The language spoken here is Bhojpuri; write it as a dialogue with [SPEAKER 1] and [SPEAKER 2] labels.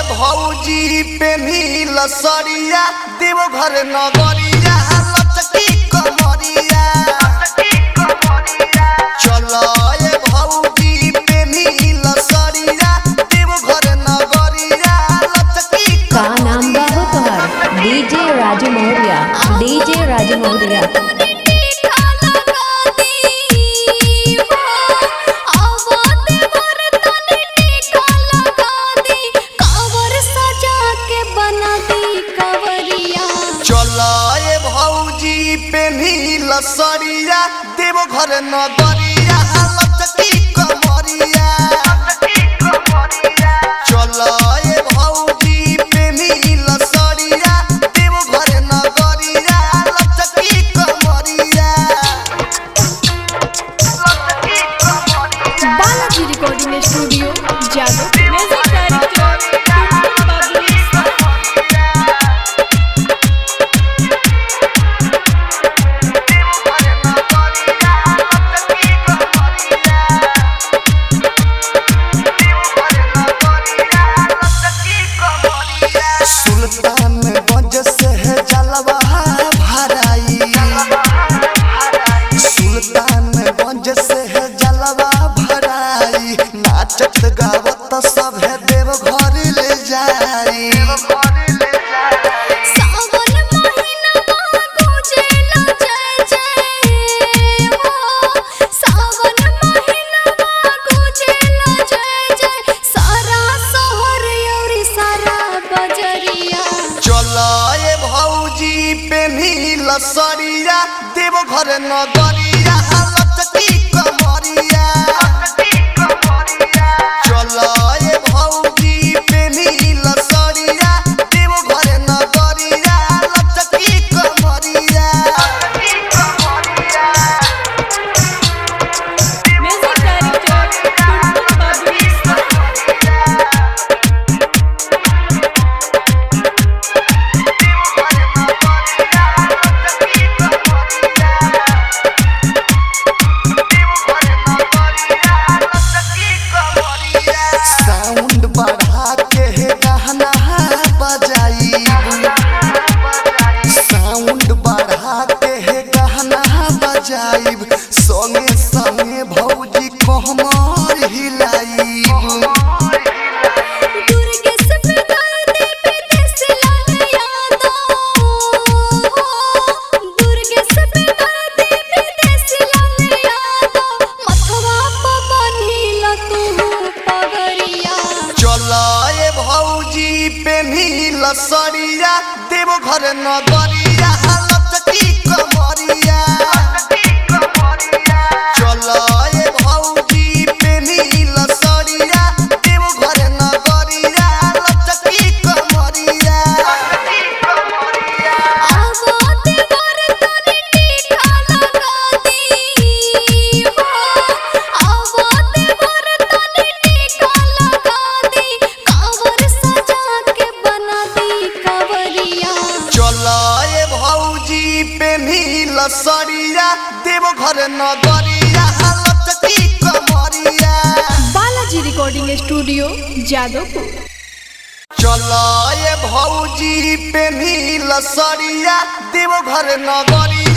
[SPEAKER 1] भौजी पेन्हिल सरिया देवघर नगरिया लचकी कमरिया चलो ये भौजी पेन्हिल सरिया देवघर नगरिया लचकी
[SPEAKER 2] का नाम बा हो तोहर डीजे राजू मौर्या डीजे राजू मौर्या
[SPEAKER 1] पेन्हिल सरिया देवघर नगरिया लचकी कमरिया चलो ये भौजी पेन्हिल सरिया देवघर नगरिया लचकी कमरिया
[SPEAKER 3] Balaji recording studio Jadav music director
[SPEAKER 1] नाचत गावत सब है देवघर ले जाई
[SPEAKER 3] सावन महीना गुजेला जय जय हो सावन महीना गुजेला जय जय सारा शहर और सारा बजरिया
[SPEAKER 1] चलो ये भौजी पेन्हिल सरिया देवघर नगरिया लचकी कमरिया चलो ये भौजी पेन्हिल सरिया देवघर नगरिया लचकी कमरिया
[SPEAKER 3] म्यूजिक डायरेक्टर
[SPEAKER 1] साउंड बढ़ा के गाना बजाई साउंड बढ़ा के गाना बजाई संगे संगे भौजी कहमर हिलाई पेन्हिल सरिया देवघर नगरिया लचकी कमरिया चलो ये भौजी पेन्हिल सरिया देवघर नगरिया लचकी कमरिया पेन्हिल सरिया देवघर नगरिया लचकी कमरिया
[SPEAKER 3] बालाजी रिकॉर्डिंग स्टूडियो जादवपुर
[SPEAKER 1] चलो ये भौजी पेन्हिल सरिया देवघर नगरिया